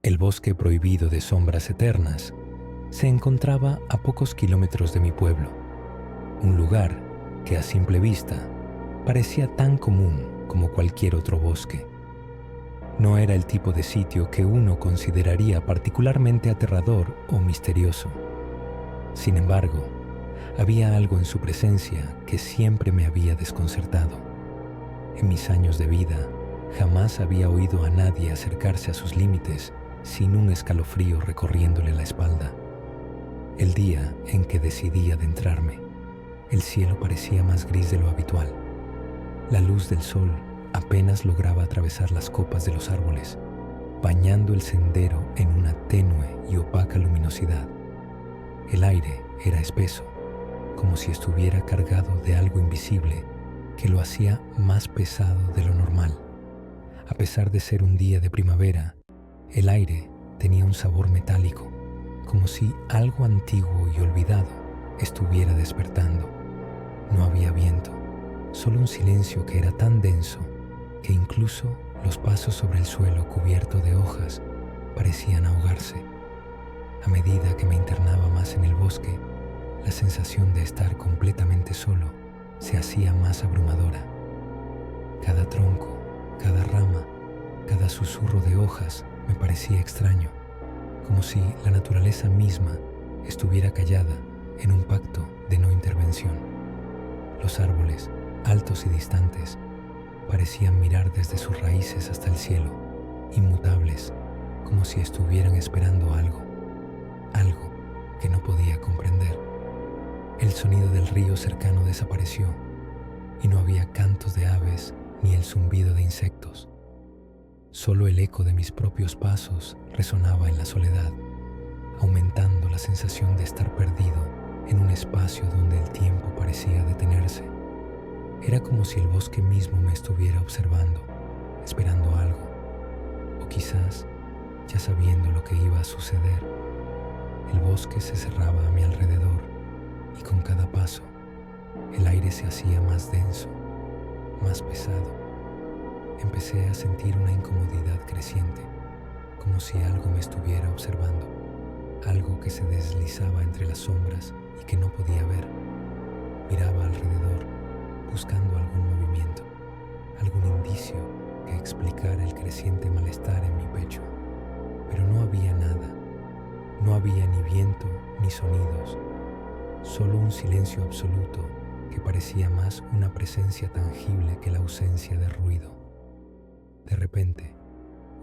El bosque prohibido de sombras eternas se encontraba a pocos kilómetros de mi pueblo, un lugar que a simple vista parecía tan común como cualquier otro bosque. No era el tipo de sitio que uno consideraría particularmente aterrador o misterioso. Sin embargo, había algo en su presencia que siempre me había desconcertado. En mis años de vida, jamás había oído a nadie acercarse a sus límites sin un escalofrío recorriéndole la espalda. El día en que decidí adentrarme, el cielo parecía más gris de lo habitual. La luz del sol apenas lograba atravesar las copas de los árboles, bañando el sendero en una tenue y opaca luminosidad. El aire era espeso, como si estuviera cargado de algo invisible que lo hacía más pesado de lo normal. A pesar de ser un día de primavera, el aire tenía un sabor metálico, como si algo antiguo y olvidado estuviera despertando. No había viento, solo un silencio que era tan denso que incluso los pasos sobre el suelo cubierto de hojas parecían ahogarse. A medida que me internaba más en el bosque, la sensación de estar completamente solo se hacía más abrumadora. Cada tronco, cada rama, cada susurro de hojas me parecía extraño, como si la naturaleza misma estuviera callada en un pacto de no intervención. Los árboles, altos y distantes, parecían mirar desde sus raíces hasta el cielo, inmutables, como si estuvieran esperando algo que no podía comprender. El sonido del río cercano desapareció y no había cantos de aves ni el zumbido de insectos. Solo el eco de mis propios pasos resonaba en la soledad, aumentando la sensación de estar perdido en un espacio donde el tiempo parecía detenerse. Era como si el bosque mismo me estuviera observando, esperando algo, o quizás ya sabiendo lo que iba a suceder. El bosque se cerraba a mi alrededor y con cada paso el aire se hacía más denso, más pesado. Empecé a sentir una incomodidad creciente, como si algo me estuviera observando, algo que se deslizaba entre las sombras y que no podía ver. Miraba alrededor, buscando algún movimiento, algún indicio que explicara el creciente malestar en mi pecho. Pero no había nada, no había ni viento ni sonidos, solo un silencio absoluto que parecía más una presencia tangible que la ausencia de ruido. De repente,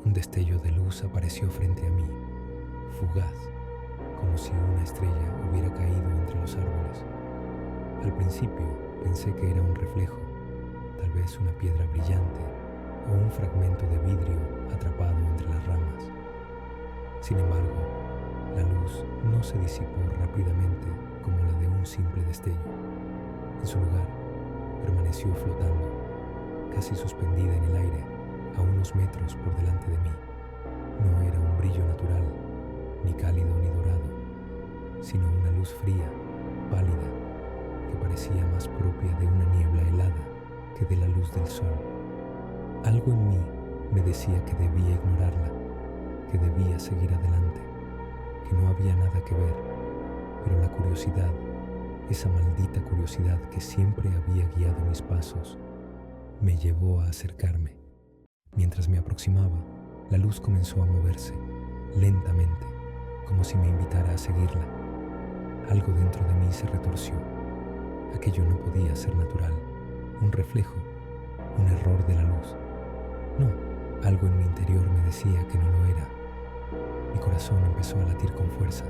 un destello de luz apareció frente a mí, fugaz, como si una estrella hubiera caído entre los árboles. Al principio pensé que era un reflejo, tal vez una piedra brillante o un fragmento de vidrio atrapado entre las ramas. Sin embargo, la luz no se disipó rápidamente como la de un simple destello. En su lugar, permaneció flotando, casi suspendida en el aire, a unos metros por delante de mí. No era un brillo natural, ni cálido ni dorado, sino una luz fría, pálida, que parecía más propia de una niebla helada que de la luz del sol. Algo en mí me decía que debía ignorarla, que debía seguir adelante, que no había nada que ver, pero la curiosidad, esa maldita curiosidad que siempre había guiado mis pasos, me llevó a acercarme. Mientras me aproximaba, la luz comenzó a moverse, lentamente, como si me invitara a seguirla. Algo dentro de mí se retorció. Aquello no podía ser natural, un reflejo, un error de la luz. No, algo en mi interior me decía que no lo era. Mi corazón empezó a latir con fuerza.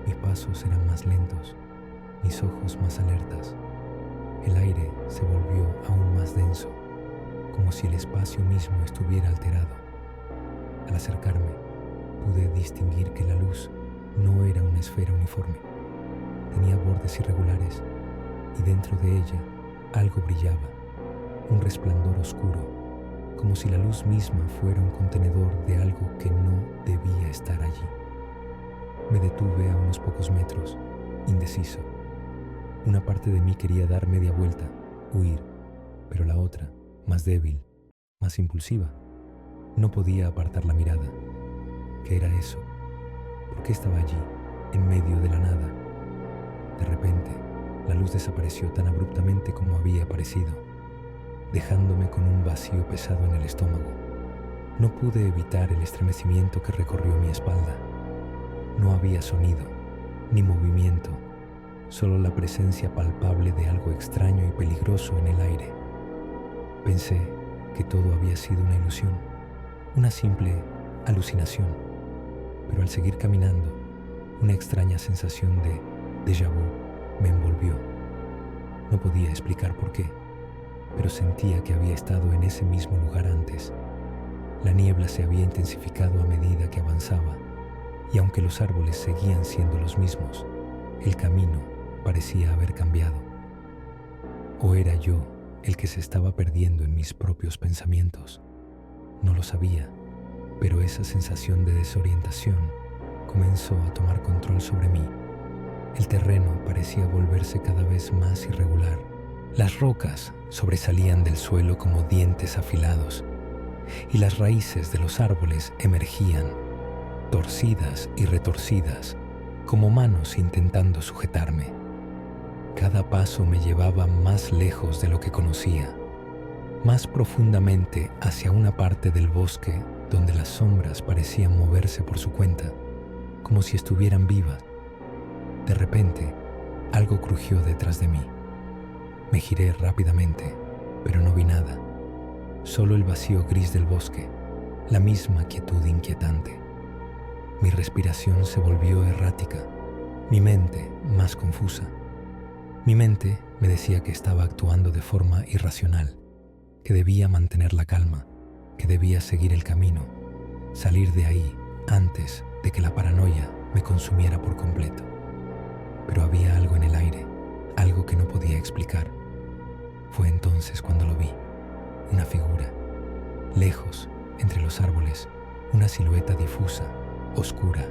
Mis pasos eran más lentos, mis ojos más alertas. El aire se volvió aún más denso, como si el espacio mismo estuviera alterado. Al acercarme, pude distinguir que la luz no era una esfera uniforme. Tenía bordes irregulares y dentro de ella algo brillaba, un resplandor oscuro, como si la luz misma fuera un contenedor de algo que no debía estar allí. Me detuve a unos pocos metros, indeciso. Una parte de mí quería dar media vuelta, huir, pero la otra, más débil, más impulsiva, no podía apartar la mirada. ¿Qué era eso? ¿Por qué estaba allí, en medio de la nada? De repente, la luz desapareció tan abruptamente como había aparecido, dejándome con un vacío pesado en el estómago. No pude evitar el estremecimiento que recorrió mi espalda. No había sonido, ni movimiento, solo la presencia palpable de algo extraño y peligroso en el aire. Pensé que todo había sido una ilusión, una simple alucinación, pero al seguir caminando, una extraña sensación de déjà vu me envolvió. No podía explicar por qué, pero sentía que había estado en ese mismo lugar antes. La niebla se había intensificado a medida que avanzaba, y aunque los árboles seguían siendo los mismos, el camino parecía haber cambiado. ¿O era yo el que se estaba perdiendo en mis propios pensamientos? No lo sabía, pero esa sensación de desorientación comenzó a tomar control sobre mí. El terreno parecía volverse cada vez más irregular. Las rocas sobresalían del suelo como dientes afilados, y las raíces de los árboles emergían, torcidas y retorcidas, como manos intentando sujetarme. Cada paso me llevaba más lejos de lo que conocía, más profundamente hacia una parte del bosque donde las sombras parecían moverse por su cuenta, como si estuvieran vivas. De repente, algo crujió detrás de mí. Me giré rápidamente, pero no vi nada, solo el vacío gris del bosque, la misma quietud inquietante. Mi respiración se volvió errática, mi mente más confusa. Mi mente me decía que estaba actuando de forma irracional, que debía mantener la calma, que debía seguir el camino, salir de ahí antes de que la paranoia me consumiera por completo. Pero había algo en el aire, algo que no podía explicar. Fue entonces cuando lo vi, una figura, lejos, entre los árboles, una silueta difusa, oscura,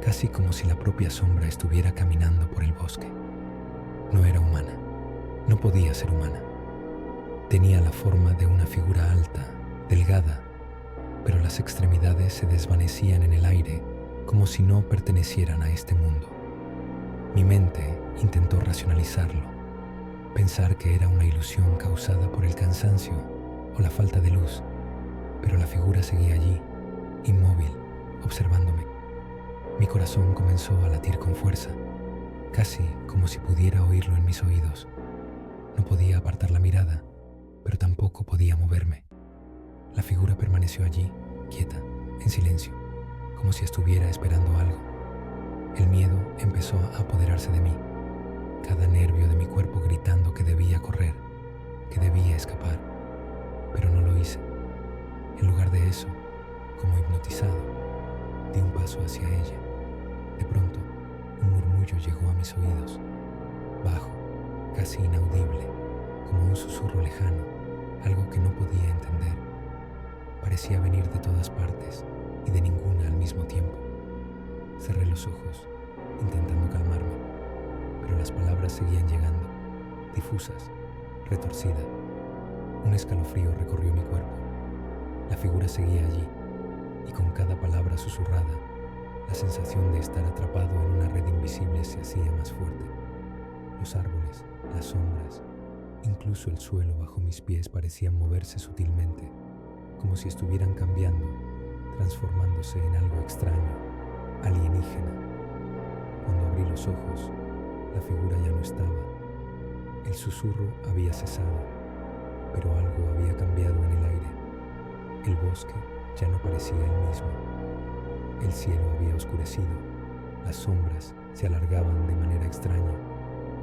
casi como si la propia sombra estuviera caminando por el bosque. No era humana, no podía ser humana. Tenía la forma de una figura alta, delgada, pero las extremidades se desvanecían en el aire como si no pertenecieran a este mundo. Mi mente intentó racionalizarlo, pensar que era una ilusión causada por el cansancio o la falta de luz, pero la figura seguía allí, inmóvil, observándome. Mi corazón comenzó a latir con fuerza, casi como si pudiera oírlo en mis oídos. No podía apartar la mirada, pero tampoco podía moverme. La figura permaneció allí, quieta, en silencio, como si estuviera esperando algo. El miedo empezó a apoderarse de mí, cada nervio de mi cuerpo gritando que debía correr, que debía escapar, pero no lo hice. En lugar de eso, como hipnotizado, di un paso hacia ella. De pronto, un murmullo llegó a mis oídos, bajo, casi inaudible, como un susurro lejano, algo que no podía entender. Parecía venir de todas partes y de ninguna al mismo tiempo. Cerré los ojos, intentando calmarme, pero las palabras seguían llegando, difusas, retorcidas. Un escalofrío recorrió mi cuerpo. La figura seguía allí, y con cada palabra susurrada, la sensación de estar atrapado en una red invisible se hacía más fuerte. Los árboles, las sombras, incluso el suelo bajo mis pies parecían moverse sutilmente, como si estuvieran cambiando, transformándose en algo extraño, alienígena. Cuando abrí los ojos, la figura ya no estaba. El susurro había cesado, pero algo había cambiado en el aire. El bosque ya no parecía el mismo. El cielo había oscurecido, las sombras se alargaban de manera extraña,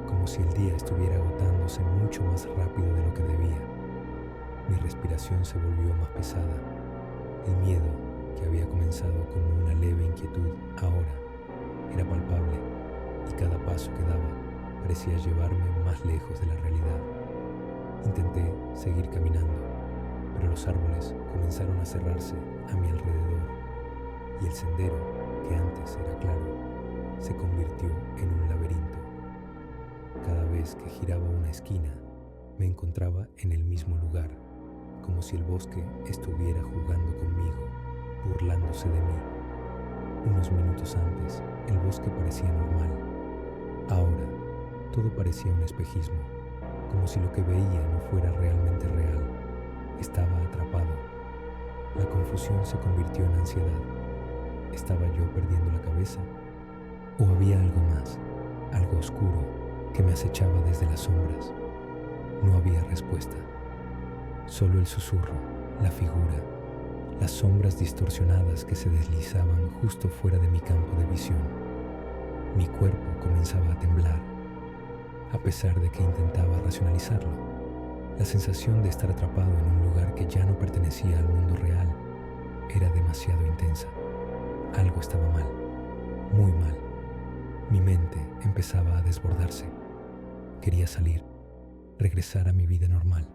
como si el día estuviera agotándose mucho más rápido de lo que debía. Mi respiración se volvió más pesada. El miedo, que había comenzado como una leve inquietud, ahora era palpable, y cada paso que daba parecía llevarme más lejos de la realidad. Intenté seguir caminando, pero los árboles comenzaron a cerrarse a mi alrededor, y el sendero, que antes era claro, se convirtió en un laberinto. Cada vez que giraba una esquina, me encontraba en el mismo lugar, como si el bosque estuviera jugando conmigo, burlándose de mí. Unos minutos antes, el bosque parecía normal. Ahora, todo parecía un espejismo, como si lo que veía no fuera realmente real. Estaba atrapado. La confusión se convirtió en ansiedad. ¿Estaba yo perdiendo la cabeza? ¿O había algo más, algo oscuro, que me acechaba desde las sombras? No había respuesta. Solo el susurro, la figura, las sombras distorsionadas que se deslizaban justo fuera de mi campo de visión. Mi cuerpo comenzaba a temblar. A pesar de que intentaba racionalizarlo, la sensación de estar atrapado en un lugar que ya no pertenecía al mundo real era demasiado intensa. Algo estaba mal, muy mal. Mi mente empezaba a desbordarse. Quería salir, regresar a mi vida normal,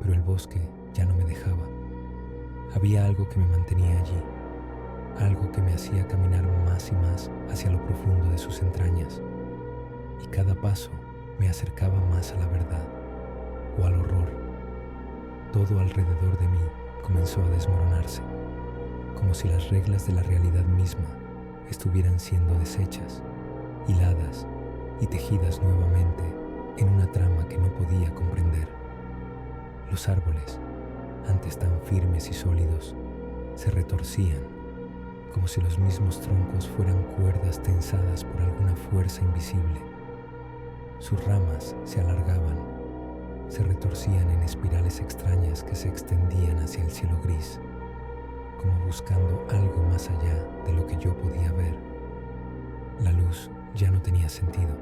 pero el bosque ya no me dejaba. Había algo que me mantenía allí, algo que me hacía caminar más y más hacia lo profundo de sus entrañas, y cada paso me acercaba más a la verdad o al horror. Todo alrededor de mí comenzó a desmoronarse, como si las reglas de la realidad misma estuvieran siendo deshechas, hiladas y tejidas nuevamente en una trama que no podía comprender. Los árboles, antes tan firmes y sólidos, se retorcían, como si los mismos troncos fueran cuerdas tensadas por alguna fuerza invisible. Sus ramas se alargaban, se retorcían en espirales extrañas que se extendían hacia el cielo gris, como buscando algo más allá de lo que yo podía ver. La luz ya no tenía sentido,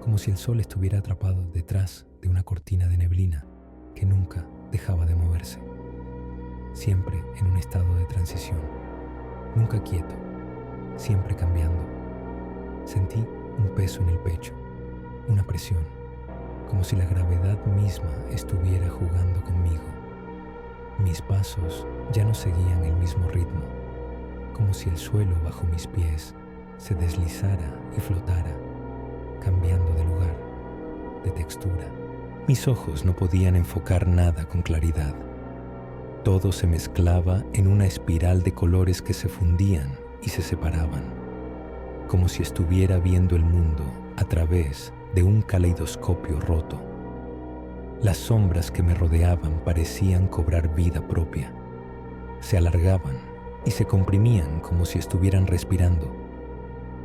como si el sol estuviera atrapado detrás de una cortina de neblina que nunca dejaba de moverse, siempre en un estado de transición, nunca quieto, siempre cambiando. Sentí un peso en el pecho, una presión, como si la gravedad misma estuviera jugando conmigo. Mis pasos ya no seguían el mismo ritmo, como si el suelo bajo mis pies se deslizara y flotara, cambiando de lugar, de textura. Mis ojos no podían enfocar nada con claridad. Todo se mezclaba en una espiral de colores que se fundían y se separaban, como si estuviera viendo el mundo a través de un caleidoscopio roto. Las sombras que me rodeaban parecían cobrar vida propia. Se alargaban y se comprimían como si estuvieran respirando,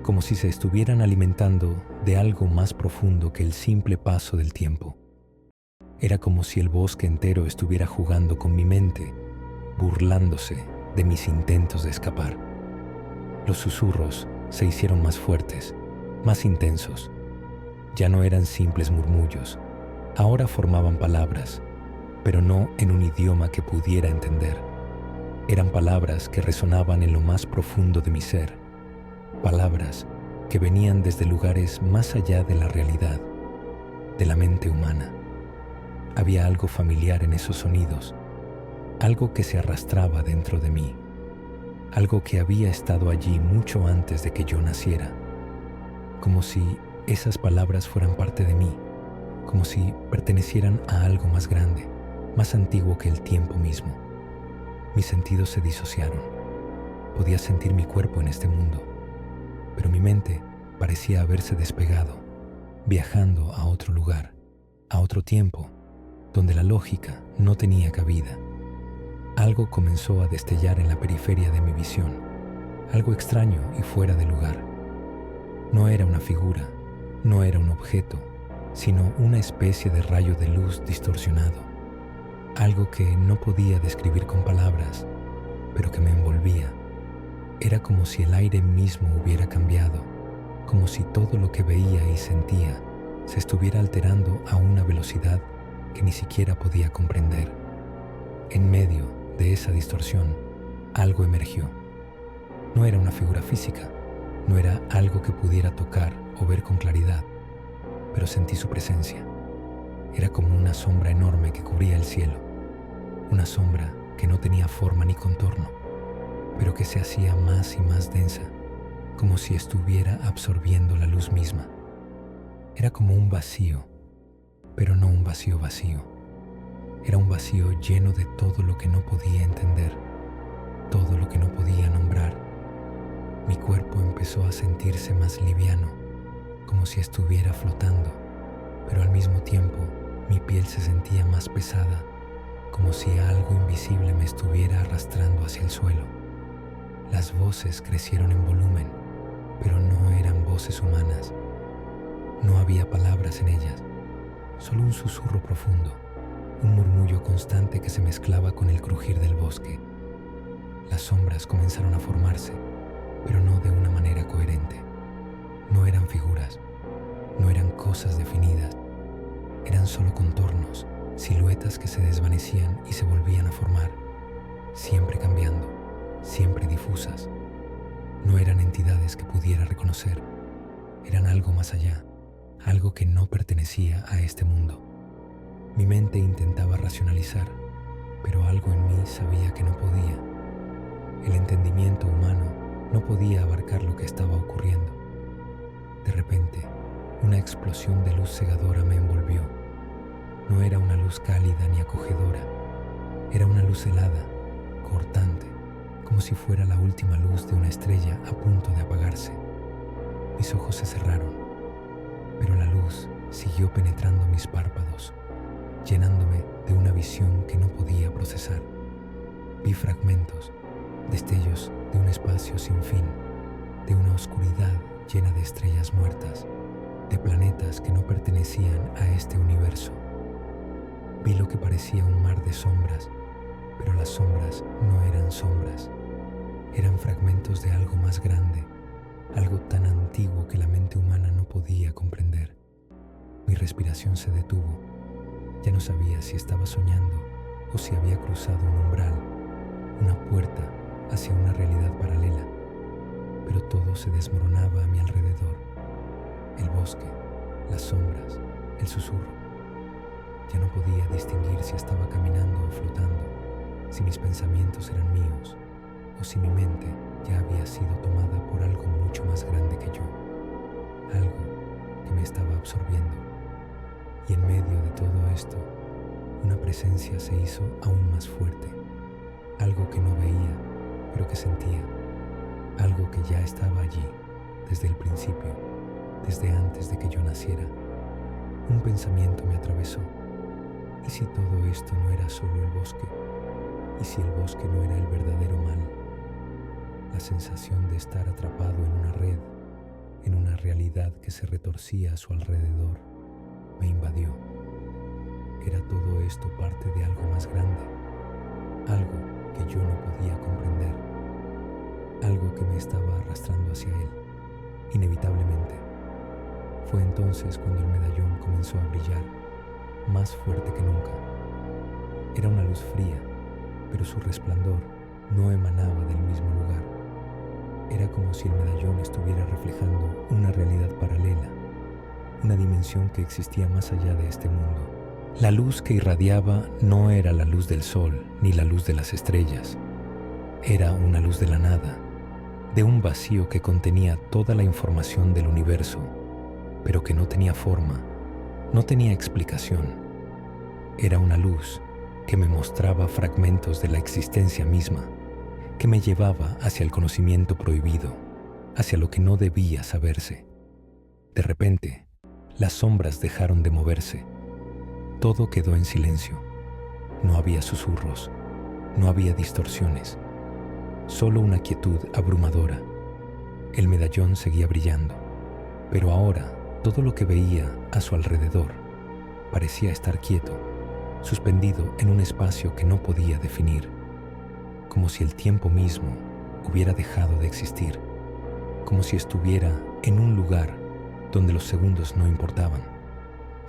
como si se estuvieran alimentando de algo más profundo que el simple paso del tiempo. Era como si el bosque entero estuviera jugando con mi mente, burlándose de mis intentos de escapar. Los susurros se hicieron más fuertes, más intensos. Ya no eran simples murmullos, ahora formaban palabras, pero no en un idioma que pudiera entender. Eran palabras que resonaban en lo más profundo de mi ser, palabras que venían desde lugares más allá de la realidad, de la mente humana. Había algo familiar en esos sonidos, algo que se arrastraba dentro de mí, algo que había estado allí mucho antes de que yo naciera, como si esas palabras fueran parte de mí, como si pertenecieran a algo más grande, más antiguo que el tiempo mismo. Mis sentidos se disociaron. Podía sentir mi cuerpo en este mundo, pero mi mente parecía haberse despegado, viajando a otro lugar, a otro tiempo, donde la lógica no tenía cabida. Algo comenzó a destellar en la periferia de mi visión, algo extraño y fuera de lugar. No era una figura, no era un objeto, sino una especie de rayo de luz distorsionado, algo que no podía describir con palabras, pero que me envolvía. Era como si el aire mismo hubiera cambiado, como si todo lo que veía y sentía se estuviera alterando a una velocidad que ni siquiera podía comprender. En medio de esa distorsión, algo emergió. No era una figura física, no era algo que pudiera tocar o ver con claridad, pero sentí su presencia. Era como una sombra enorme que cubría el cielo, una sombra que no tenía forma ni contorno, pero que se hacía más y más densa, como si estuviera absorbiendo la luz misma. Era como un vacío, pero no un vacío vacío. Era un vacío lleno de todo lo que no podía entender, todo lo que no podía nombrar. Mi cuerpo empezó a sentirse más liviano, como si estuviera flotando, pero al mismo tiempo mi piel se sentía más pesada, como si algo invisible me estuviera arrastrando hacia el suelo. Las voces crecieron en volumen, pero no eran voces humanas. No había palabras en ellas, solo un susurro profundo, un murmullo constante que se mezclaba con el crujir del bosque. Las sombras comenzaron a formarse, pero no de una manera coherente. No eran figuras, no eran cosas definidas, eran solo contornos, siluetas que se desvanecían y se volvían a formar, siempre cambiando, siempre difusas. No eran entidades que pudiera reconocer, eran algo más allá, algo que no pertenecía a este mundo. Mi mente intentaba racionalizar, pero algo en mí sabía que no podía. El entendimiento humano no podía abarcar lo que estaba ocurriendo. De repente, una explosión de luz cegadora me envolvió. No era una luz cálida ni acogedora, era una luz helada, cortante, como si fuera la última luz de una estrella a punto de apagarse. Mis ojos se cerraron, pero la luz siguió penetrando mis párpados, llenándome de una visión que no podía procesar. Vi fragmentos, destellos de un espacio sin fin, de una oscuridad llena de estrellas muertas, de planetas que no pertenecían a este universo. Vi lo que parecía un mar de sombras, pero las sombras no eran sombras, eran fragmentos de algo más grande, algo tan antiguo que la mente humana no podía comprender. Mi respiración se detuvo. Ya no sabía si estaba soñando o si había cruzado un umbral, una puerta hacia una realidad paralela, pero todo se desmoronaba a mi alrededor. El bosque, las sombras, el susurro. Ya no podía distinguir si estaba caminando o flotando, si mis pensamientos eran míos o si mi mente ya había sido tomada por algo mucho más grande que yo, algo que me estaba absorbiendo. Y en medio de todo esto, una presencia se hizo aún más fuerte, algo que no veía, pero que sentía, algo que ya estaba allí desde el principio, desde antes de que yo naciera. Un pensamiento me atravesó. ¿Y si todo esto no era solo el bosque? ¿Y si el bosque no era el verdadero mal? La sensación de estar atrapado en una red, en una realidad que se retorcía a su alrededor, me invadió. ¿Era todo esto parte de algo más grande? Algo que yo no podía comprender. Algo que me estaba arrastrando hacia él, inevitablemente. Fue entonces cuando el medallón comenzó a brillar, más fuerte que nunca. Era una luz fría, pero su resplandor no emanaba del mismo lugar. Era como si el medallón estuviera reflejando una realidad paralela, una dimensión que existía más allá de este mundo. La luz que irradiaba no era la luz del sol ni la luz de las estrellas. Era una luz de la nada, de un vacío que contenía toda la información del universo, pero que no tenía forma, no tenía explicación. Era una luz que me mostraba fragmentos de la existencia misma, que me llevaba hacia el conocimiento prohibido, hacia lo que no debía saberse. De repente, las sombras dejaron de moverse. Todo quedó en silencio. No había susurros, no había distorsiones, solo una quietud abrumadora. El medallón seguía brillando, pero ahora todo lo que veía a su alrededor parecía estar quieto, suspendido en un espacio que no podía definir, como si el tiempo mismo hubiera dejado de existir, como si estuviera en un lugar donde los segundos no importaban,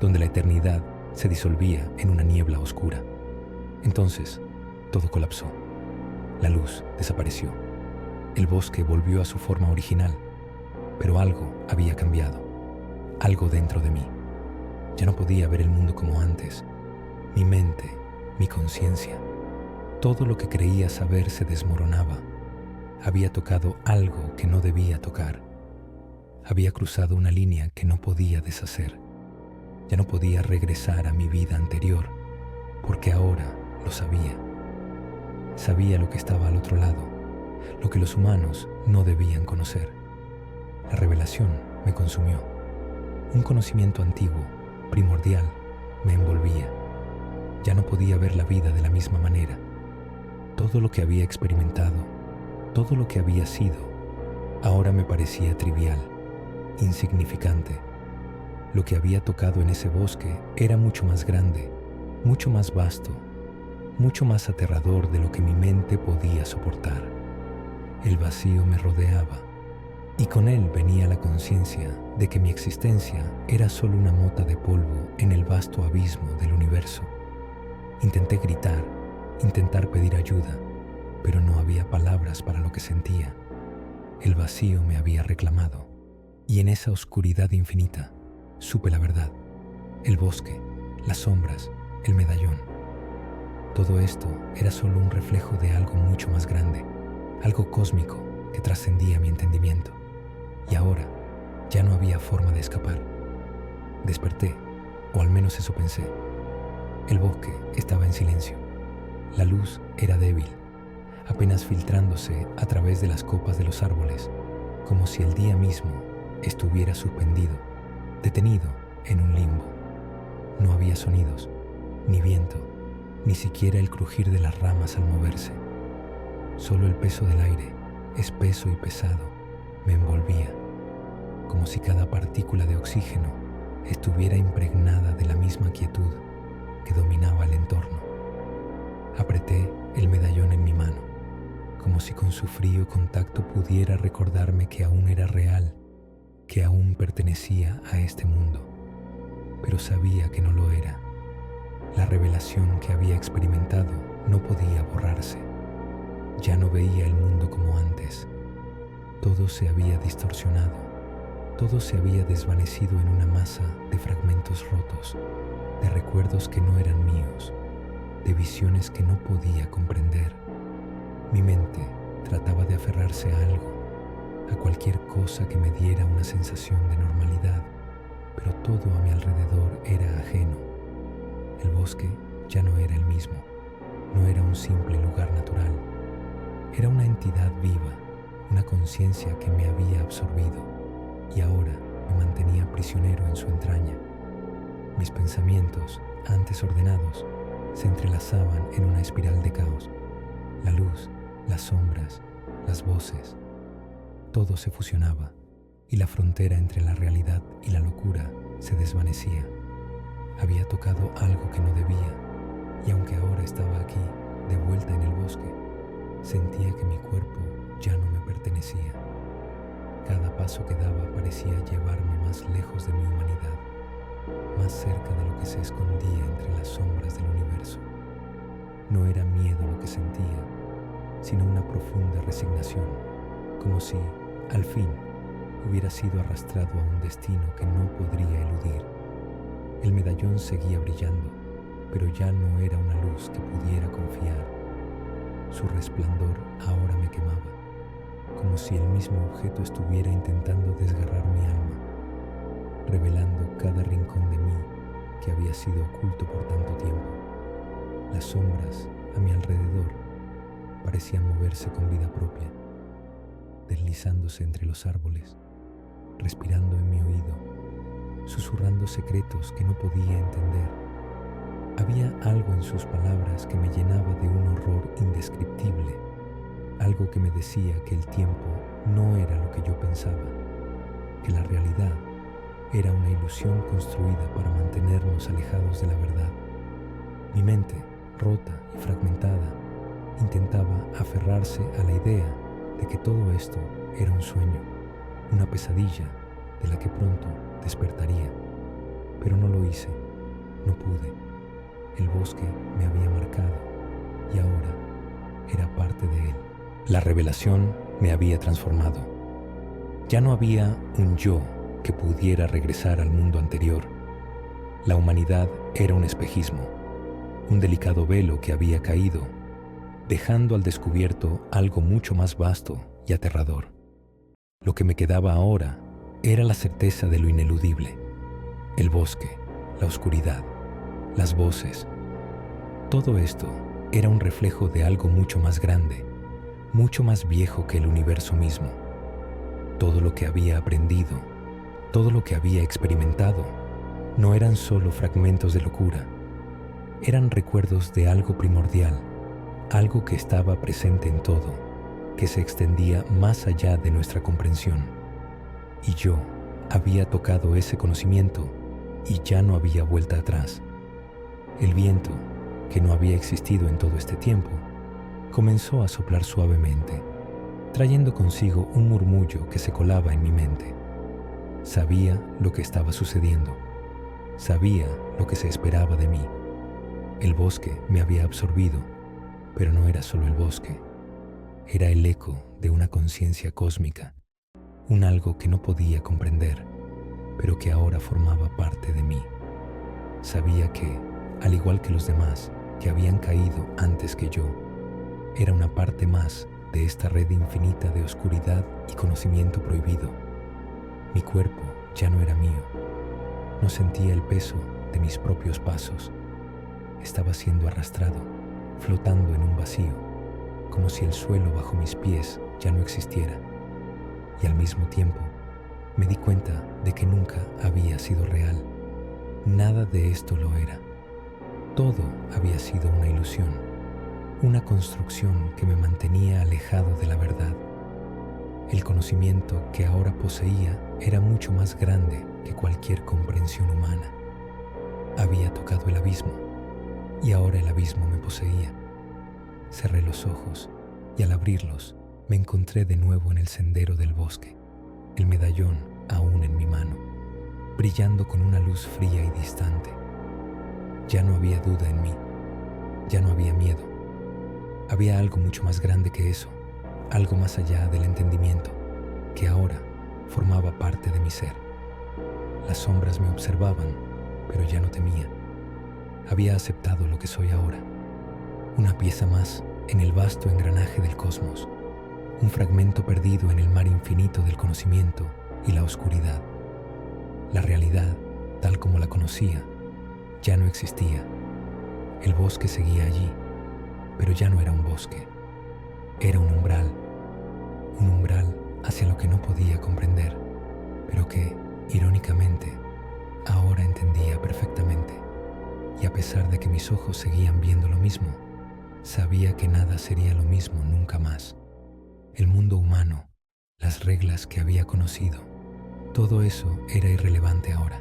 donde la eternidad se disolvía en una niebla oscura. Entonces, todo colapsó. La luz desapareció. El bosque volvió a su forma original, pero algo había cambiado, algo dentro de mí. Ya no podía ver el mundo como antes. Mi mente, mi conciencia, todo lo que creía saber se desmoronaba. Había tocado algo que no debía tocar. Había cruzado una línea que no podía deshacer. Ya no podía regresar a mi vida anterior, porque ahora lo sabía. Sabía lo que estaba al otro lado, lo que los humanos no debían conocer. La revelación me consumió. Un conocimiento antiguo, primordial, me envolvía. Ya no podía ver la vida de la misma manera. Todo lo que había experimentado, todo lo que había sido, ahora me parecía trivial, insignificante. Lo que había tocado en ese bosque era mucho más grande, mucho más vasto, mucho más aterrador de lo que mi mente podía soportar. El vacío me rodeaba y con él venía la conciencia de que mi existencia era solo una mota de polvo en el vasto abismo del universo. Intenté gritar, intentar pedir ayuda, pero no había palabras para lo que sentía. El vacío me había reclamado y en esa oscuridad infinita supe la verdad. El bosque, las sombras, el medallón. Todo esto era solo un reflejo de algo mucho más grande, algo cósmico que trascendía mi entendimiento. Y ahora ya no había forma de escapar. Desperté, o al menos eso pensé. El bosque estaba en silencio. La luz era débil, apenas filtrándose a través de las copas de los árboles, como si el día mismo estuviera suspendido, detenido en un limbo. No había sonidos, ni viento, ni siquiera el crujir de las ramas al moverse. Solo el peso del aire, espeso y pesado, me envolvía, como si cada partícula de oxígeno estuviera impregnada de la misma quietud que dominaba el entorno. Apreté el medallón en mi mano, como si con su frío contacto pudiera recordarme que aún era real, que aún pertenecía a este mundo, pero sabía que no lo era. La revelación que había experimentado no podía borrarse. Ya no veía el mundo como antes. Todo se había distorsionado. Todo se había desvanecido en una masa de fragmentos rotos, de recuerdos que no eran míos, de visiones que no podía comprender. Mi mente trataba de aferrarse a algo, a cualquier cosa que me diera una sensación de normalidad, pero todo a mi alrededor era ajeno. El bosque ya no era el mismo, no era un simple lugar natural. Era una entidad viva, una conciencia que me había absorbido y ahora me mantenía prisionero en su entraña. Mis pensamientos, antes ordenados, se entrelazaban en una espiral de caos. La luz, las sombras, las voces, todo se fusionaba y la frontera entre la realidad y la locura se desvanecía. Había tocado algo que no debía y aunque ahora estaba aquí, de vuelta en el bosque, sentía que mi cuerpo ya no me pertenecía. Cada paso que daba parecía llevarme más lejos de mi humanidad, más cerca de lo que se escondía entre las sombras del universo. No era miedo lo que sentía, sino una profunda resignación, como si, al fin, hubiera sido arrastrado a un destino que no podría eludir. El medallón seguía brillando, pero ya no era una luz que pudiera confiar. Su resplandor ahora me quemaba, como si el mismo objeto estuviera intentando desgarrar mi alma, revelando cada rincón de mí que había sido oculto por tanto tiempo. Las sombras a mi alrededor parecían moverse con vida propia, deslizándose entre los árboles, respirando en mi oído, susurrando secretos que no podía entender. Había algo en sus palabras que me llenaba de un horror indescriptible, algo que me decía que el tiempo no era lo que yo pensaba, que la realidad era una ilusión construida para mantenernos alejados de la verdad. Mi mente, rota y fragmentada, intentaba aferrarse a la idea de que todo esto era un sueño, una pesadilla de la que pronto despertaría. Pero no lo hice, no pude. El bosque me había marcado y ahora era parte de él. La revelación me había transformado. Ya no había un yo que pudiera regresar al mundo anterior. La humanidad era un espejismo, un delicado velo que había caído, dejando al descubierto algo mucho más vasto y aterrador. Lo que me quedaba ahora era la certeza de lo ineludible. El bosque, la oscuridad, las voces. Todo esto era un reflejo de algo mucho más grande, mucho más viejo que el universo mismo. Todo lo que había aprendido, todo lo que había experimentado, no eran solo fragmentos de locura, eran recuerdos de algo primordial, algo que estaba presente en todo, que se extendía más allá de nuestra comprensión. Y yo había tocado ese conocimiento y ya no había vuelta atrás. El viento, que no había existido en todo este tiempo, comenzó a soplar suavemente, trayendo consigo un murmullo que se colaba en mi mente. Sabía lo que estaba sucediendo. Sabía lo que se esperaba de mí. El bosque me había absorbido, pero no era solo el bosque. Era el eco de una conciencia cósmica, un algo que no podía comprender, pero que ahora formaba parte de mí. Sabía que, al igual que los demás que habían caído antes que yo, era una parte más de esta red infinita de oscuridad y conocimiento prohibido. Mi cuerpo ya no era mío. No sentía el peso de mis propios pasos. Estaba siendo arrastrado, flotando en un vacío, como si el suelo bajo mis pies ya no existiera. Y al mismo tiempo, me di cuenta de que nunca había sido real. Nada de esto lo era. Todo había sido una ilusión, una construcción que me mantenía alejado de la verdad. El conocimiento que ahora poseía era mucho más grande que cualquier comprensión humana. Había tocado el abismo y ahora el abismo me poseía. Cerré los ojos y al abrirlos me encontré de nuevo en el sendero del bosque, el medallón aún en mi mano, brillando con una luz fría y distante. Ya no había duda en mí, ya no había miedo. Había algo mucho más grande que eso, algo más allá del entendimiento, que ahora formaba parte de mi ser. Las sombras me observaban, pero ya no temía. Había aceptado lo que soy ahora, una pieza más en el vasto engranaje del cosmos, un fragmento perdido en el mar infinito del conocimiento y la oscuridad. La realidad, tal como la conocía, ya no existía. El bosque seguía allí, pero ya no era un bosque. Era un umbral hacia lo que no podía comprender, pero que, irónicamente, ahora entendía perfectamente. Y a pesar de que mis ojos seguían viendo lo mismo, sabía que nada sería lo mismo nunca más. El mundo humano, las reglas que había conocido, todo eso era irrelevante ahora.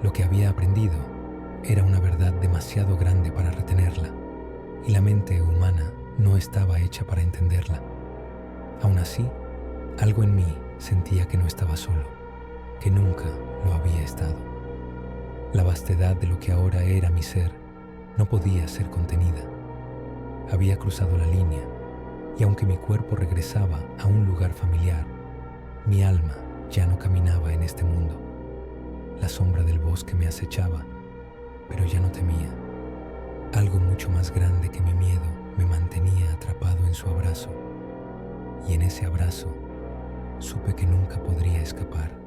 Lo que había aprendido era una verdad demasiado grande para retenerla, y la mente humana no estaba hecha para entenderla. Aún así, algo en mí sentía que no estaba solo, que nunca lo había estado. La vastedad de lo que ahora era mi ser no podía ser contenida. Había cruzado la línea, y aunque mi cuerpo regresaba a un lugar familiar, mi alma ya no caminaba en este mundo. La sombra del bosque me acechaba, pero ya no temía. Algo mucho más grande que mi miedo me mantenía atrapado en su abrazo, y en ese abrazo supe que nunca podría escapar.